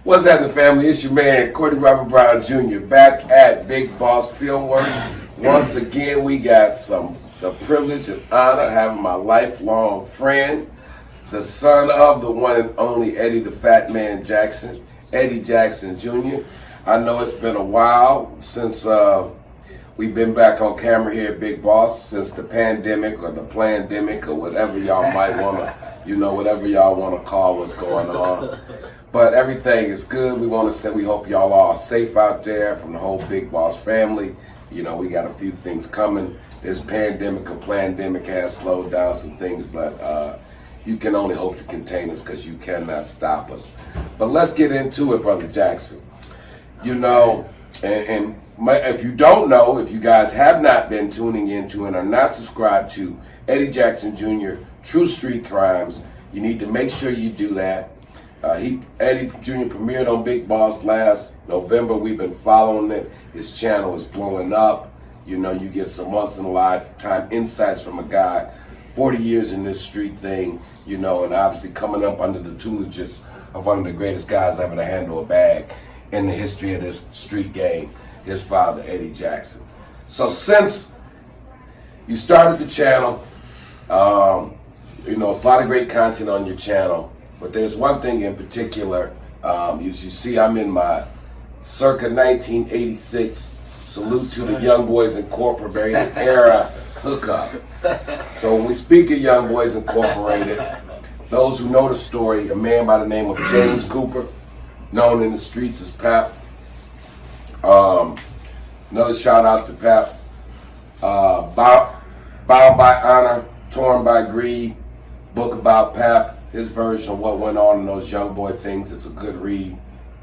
What's happening, family? It's your man, Courtney Robert Brown Jr. back at Big Boss Filmworks. Once again, we got the privilege and honor of having my lifelong friend, the son of the one and only Eddie the Fat Man Jackson, Eddie Jackson Jr. I know it's been a while since we've been back on camera here at Big Boss, since the pandemic or the plandemic or whatever y'all might want to, whatever y'all want to call what's going on. But everything is good. We want to say we hope y'all are safe out there from the whole Big Boss family. We got a few things coming. This pandemic or plandemic has slowed down some things, but you can only hope to contain us because you cannot stop us. But let's get into it, Brother Jackson. If you don't know, if you guys have not been tuning into and are not subscribed to Eddie Jackson Jr. True Street Crimes, you need to make sure you do that. Eddie Jr. premiered on Big Boss last November. We've been following it. His channel is blowing up. You get some once in a lifetime insights from a guy 40 years in this street thing, and obviously coming up under the tutelages of one of the greatest guys ever to handle a bag in the history of this street game, his father, Eddie Jackson. So since you started the channel, it's a lot of great content on your channel. But there's one thing in particular, as you see, I'm in my circa 1986 Salute to the Young Boys Incorporated era hookup. So when we speak of Young Boys Incorporated, those who know the story, a man by the name of James Cooper, known in the streets as Pep. Another shout out to Pep. Bound by Honor, Torn by Greed, book about Pep. His version of what went on in those young boy things. It's a good read.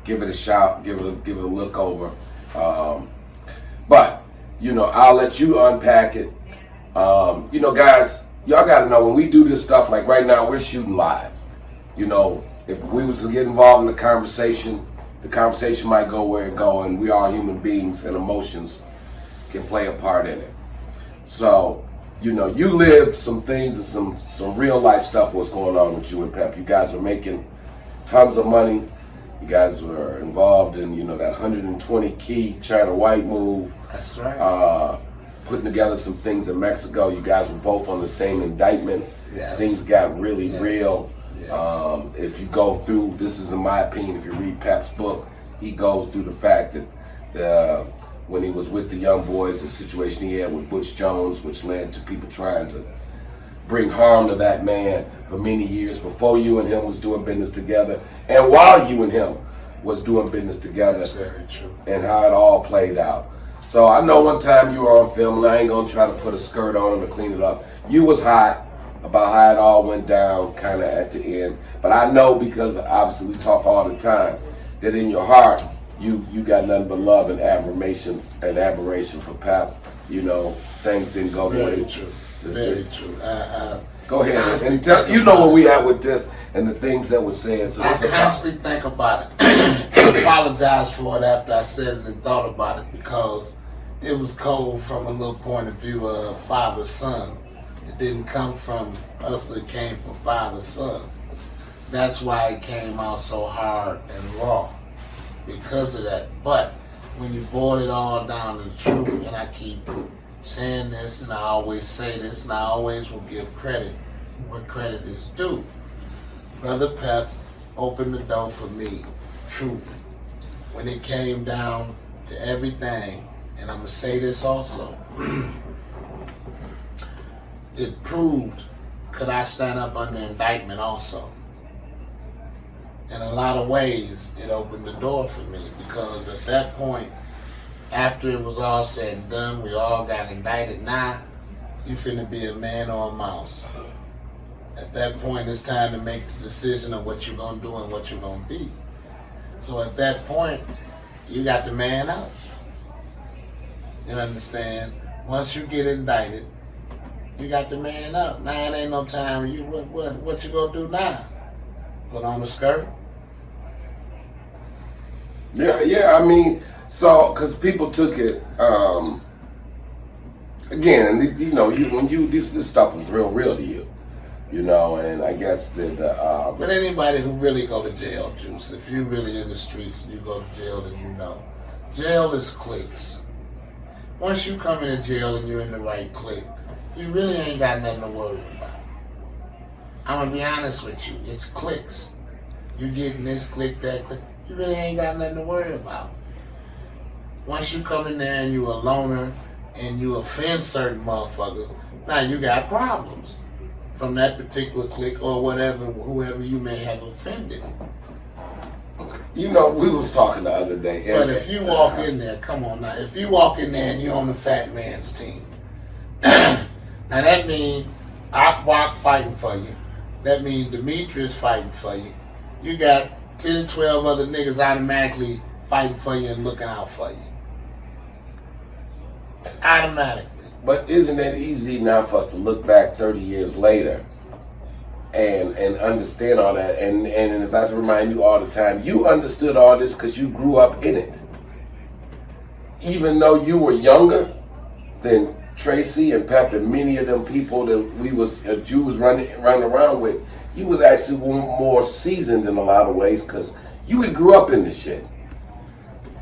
Give it a shout. Give it a look over. But I'll let you unpack it. Guys, y'all got to know when we do this stuff. Like right now, we're shooting live. If we was to get involved in the conversation might go where it go, and we are human beings, and emotions can play a part in it. So. You lived some things and some real life stuff was going on with you and Pep. You guys were making tons of money. You guys were involved in, that 120 key China White move. That's right. Putting together some things in Mexico. You guys were both on the same indictment. Yes. Things got really real. Yes. If you go through, this is in my opinion, if you read Pep's book, he goes through the fact that when he was with the young boys, the situation he had with Butch Jones, which led to people trying to bring harm to that man for many years before you and him was doing business together, and while you and him was doing business together. That's very true. And how it all played out. So I know one time you were on film, and I ain't gonna try to put a skirt on him to clean it up. You was hot about how it all went down kind of at the end. But I know, because obviously we talk all the time, that in your heart, you got nothing but love and admiration for Pep. Things didn't go the way. Very true. Very true. Go ahead and tell where we at with this and the things that were said. So I constantly think about it. I apologize for it after I said it and thought about it, because it was cold from a little point of view of father-son. It didn't come from us, it came from father-son. That's why it came out so hard and raw. Because of that. But when you boil it all down to the truth, and I keep saying this, and I always say this, and I always will give credit where credit is due. Brother Pep opened the door for me, truly. When it came down to everything, and I'm going to say this also, it proved, could I stand up under indictment also? In a lot of ways, it opened the door for me, because at that point, after it was all said and done, we all got indicted. Now, you finna be a man or a mouse. At that point, it's time to make the decision of what you're gonna do and what you're gonna be. So at that point, you got to man up. You understand? Once you get indicted, you got to man up. Now it ain't no time. What you gonna do now? Put on the skirt? Yeah. I mean, so because people took it again, and these, this stuff was real to you. You know, and I guess But anybody who really go to jail, Juice, if you really in the streets and you go to jail, then you know. Jail is cliques. Once you come into jail and you're in the right clique, you really ain't got nothing to worry about. I'm going to be honest with you. It's cliques. You getting this clique, that clique. You really ain't got nothing to worry about. Once you come in there and you a loner and you offend certain motherfuckers, now you got problems from that particular clique or whatever, whoever you may have offended. You know, we was talking the other day. But if you walk in there, come on now, if you walk in there and you're on the fat man's team, now that means Akbak fighting for you. That means Demetrius fighting for you. You got 10 or 12 other niggas automatically fighting for you and looking out for you. Automatically. But isn't it easy now for us to look back 30 years later and understand all that? And as I remind you all the time, you understood all this because you grew up in it. Even though you were younger than Tracy and Pep and many of them people that you was running around with, you was actually more seasoned in a lot of ways because you had grew up in this shit.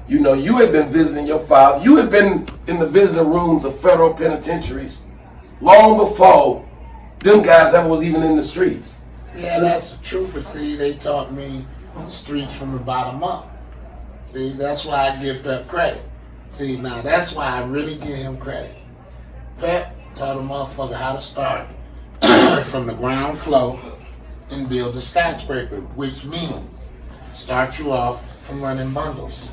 You know, you had been visiting your father. You had been in the visiting rooms of federal penitentiaries long before them guys ever was even in the streets. Yeah, that's true. But see, they taught me streets from the bottom up. See, that's why I give Pep credit. See, now that's why I really give him credit. Pep taught a motherfucker how to start from the ground floor and build a skyscraper, which means start you off from running bundles.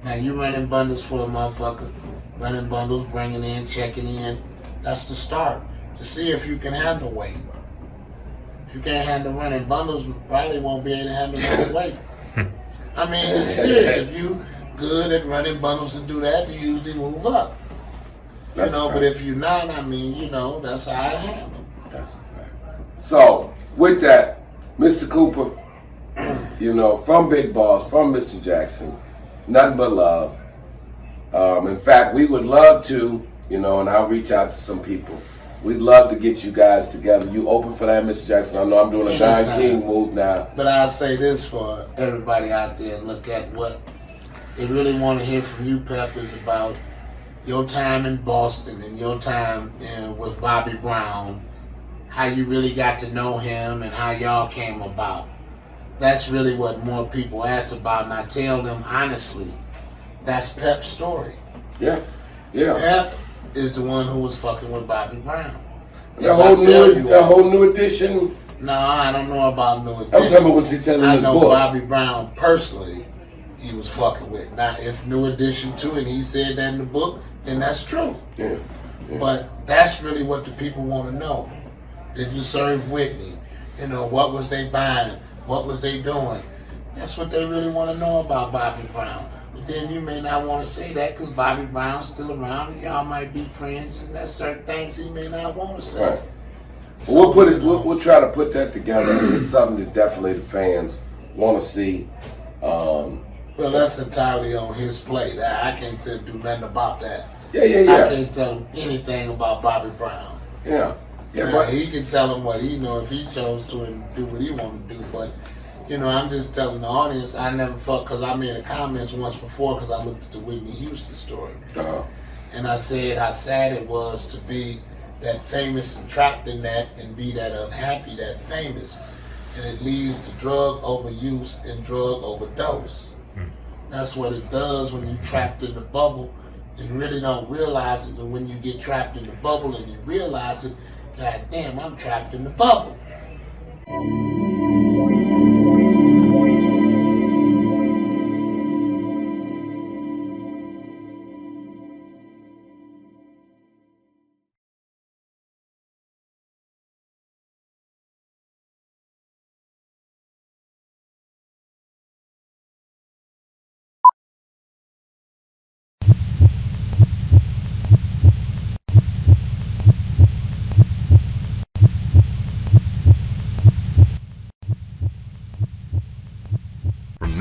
Now you running bundles for a motherfucker, running bundles, bringing in, checking in. That's the start to see if you can handle weight. If you can't handle running bundles, you probably won't be able to handle running weight. I mean, it's serious. If you good at running bundles and do that, you usually move up. You know, but if you're not, I mean, you know, that's how it happens. That's a fact. So, with that, Mr. Cooper, you know, from Big Boss, from Mr. Jackson, nothing but love. In fact, we would love to, you know, and I'll reach out to some people. We'd love to get you guys together. You open for that, Mr. Jackson? I know I'm doing a Don King move now. But I'll say this for everybody out there, look at what they really want to hear from you, Pep, is about your time in Boston and your time with Bobby Brown, how you really got to know him and how y'all came about. That's really what more people ask about, and I tell them honestly, that's Pep's story. Yeah, yeah. Pep is the one who was fucking with Bobby Brown. That whole new edition. No, I don't know about new edition. I'm talking about what he says in his book. I know Bobby Brown personally, he was fucking with. Now, if new edition 2 and he said that in the book, then that's true. Yeah. But that's really what the people want to know. Did you serve Whitney? You know, what was they buying? What was they doing? That's what they really want to know about Bobby Brown. But then you may not want to say that because Bobby Brown's still around and y'all might be friends and there's certain things he may not want to say. Right. So, we'll try to put that together. It's something that definitely the fans want to see. Well, that's entirely on his plate. I can't do nothing about that. Yeah. I can't tell him anything about Bobby Brown. Yeah. Now, but he can tell him what he know if he chose to and do what he want to do. But, you know, I'm just telling the audience, I never felt, because I made a comments once before because I looked at the Whitney Houston story. Uh-huh. And I said how sad it was to be that famous and trapped in that and be that unhappy, that famous. And it leads to drug overuse and drug overdose. That's what it does when you're trapped in the bubble and really don't realize it. And when you get trapped in the bubble and you realize it, God damn, I'm trapped in the bubble.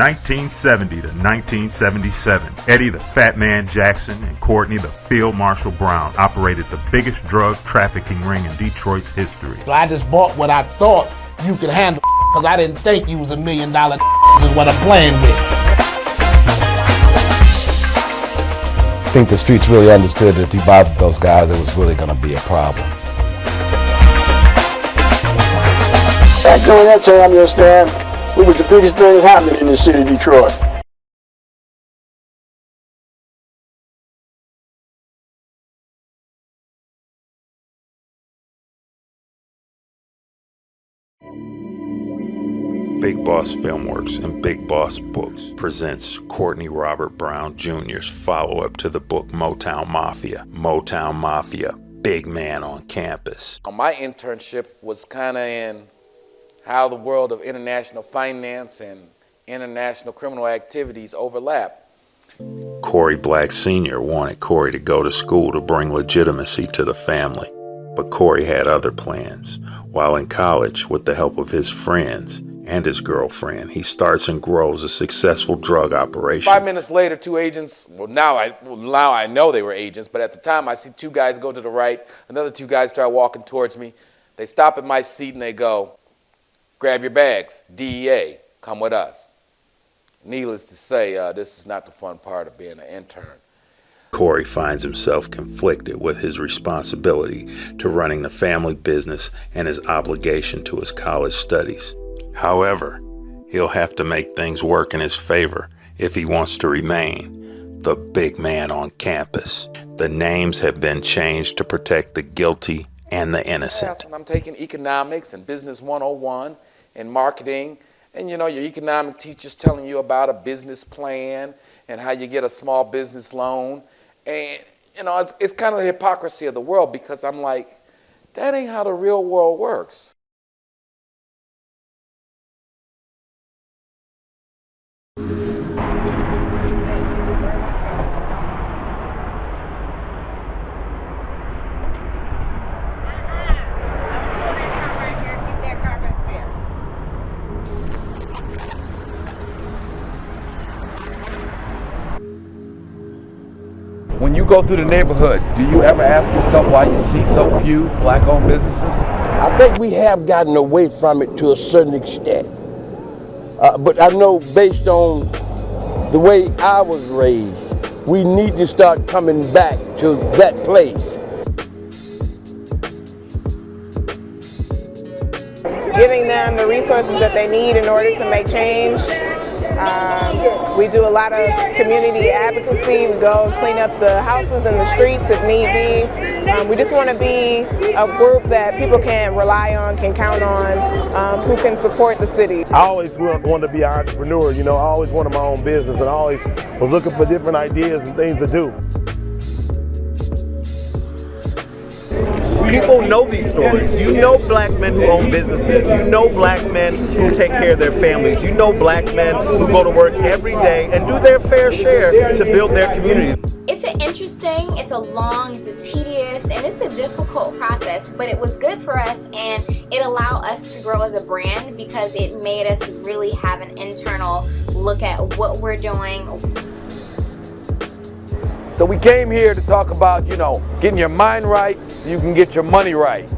1970 to 1977, Eddie the Fat Man Jackson and Courtney the Field Marshal Brown operated the biggest drug trafficking ring in Detroit's history. So I just bought what I thought you could handle, because I didn't think you was $1 million is what I'm playing with. I think the streets really understood that if you bothered those guys, it was really going to be a problem. Back during that time, you understand, it was the biggest thing happening in the city of Detroit. Big Boss Filmworks and Big Boss Books presents Courtney Robert Brown Jr.'s follow-up to the book Motown Mafia. Motown Mafia, Big Man on Campus. My internship was kind of in how the world of international finance and international criminal activities overlap. Corey Black Sr. wanted Corey to go to school to bring legitimacy to the family, but Corey had other plans. While in college, with the help of his friends and his girlfriend, he starts and grows a successful drug operation. 5 minutes later, two agents, now I know they were agents, but at the time I see two guys go to the right, another two guys start walking towards me. They stop at my seat and they go, "Grab your bags, DEA, come with us." Needless to say, this is not the fun part of being an intern. Corey finds himself conflicted with his responsibility to running the family business and his obligation to his college studies. However, he'll have to make things work in his favor if he wants to remain the big man on campus. The names have been changed to protect the guilty and the innocent. I'm taking economics and business 101 and marketing, and you know, your economic teacher's telling you about a business plan and how you get a small business loan. And you know, it's kind of the hypocrisy of the world, because I'm like, that ain't how the real world works. When you go through the neighborhood, do you ever ask yourself why you see so few black-owned businesses? I think we have gotten away from it to a certain extent. But I know based on the way I was raised, we need to start coming back to that place. Giving them the resources that they need in order to make change. We do a lot of community advocacy. We go clean up the houses and the streets if need be. We just want to be a group that people can rely on, can count on, who can support the city. I always wanted to be an entrepreneur, you know, I always wanted my own business, and I always was looking for different ideas and things to do. People know these stories. You know black men who own businesses. You know black men who take care of their families. You know black men who go to work every day and do their fair share to build their communities. It's interesting, it's a long, it's a tedious, and it's a difficult process, but it was good for us, and it allowed us to grow as a brand because it made us really have an internal look at what we're doing. So we came here to talk about, you know, getting your mind right so you can get your money right.